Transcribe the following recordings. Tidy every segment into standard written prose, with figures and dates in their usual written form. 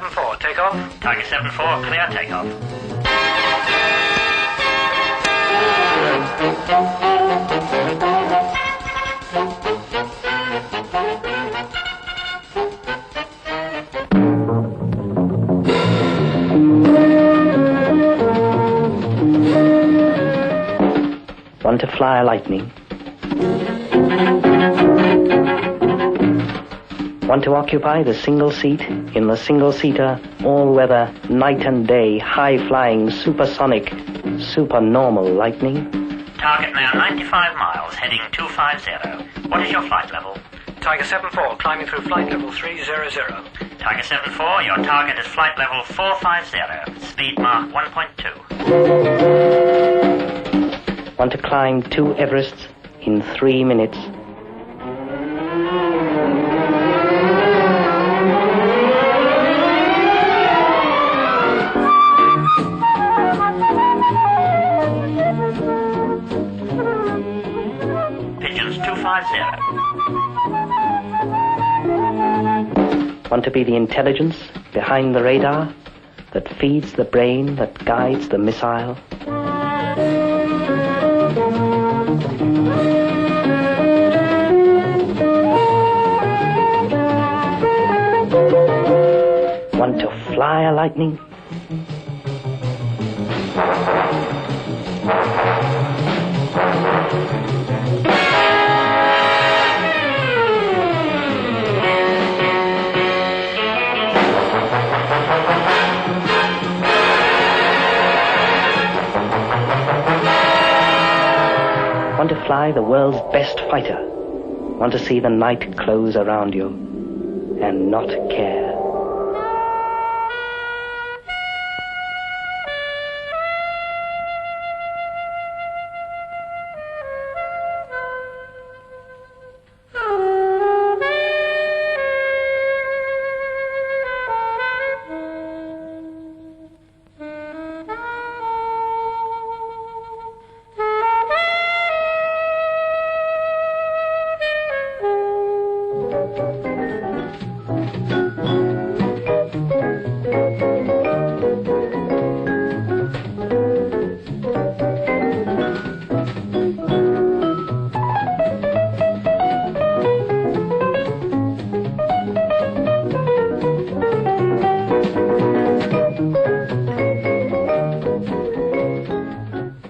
7-4, take off. Tiger 7-4, clear takeoff. Want to fly a Lightning? Want to occupy the single seat in the single-seater, all-weather, night and day, high-flying, supersonic, supernormal Lightning? Target now 95 miles, heading 250. What is your flight level? Tiger 7-4, climbing through flight level 300. Tiger 7-4, your target is flight level 450. Speed Mach 1.2. Want to climb 2 Everests in 3 minutes? Pigeons 250. Want to be the intelligence behind the radar that feeds the brain, that guides the missile? Want to fly a Lightning? Want to fly the world's best fighter? Want to see the night close around you and not care?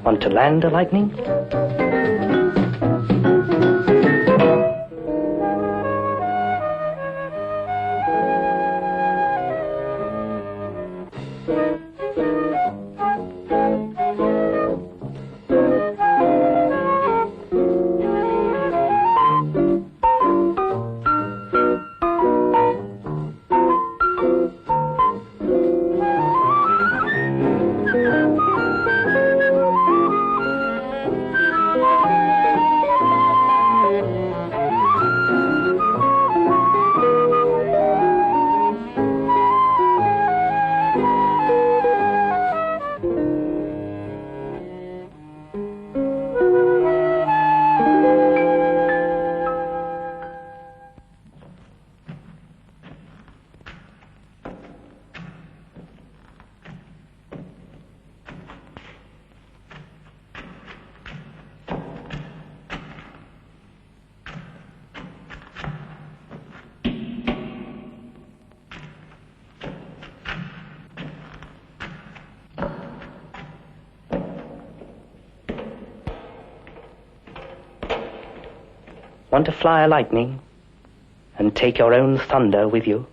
Want to land a Lightning? Want to fly a Lightning and take your own thunder with you?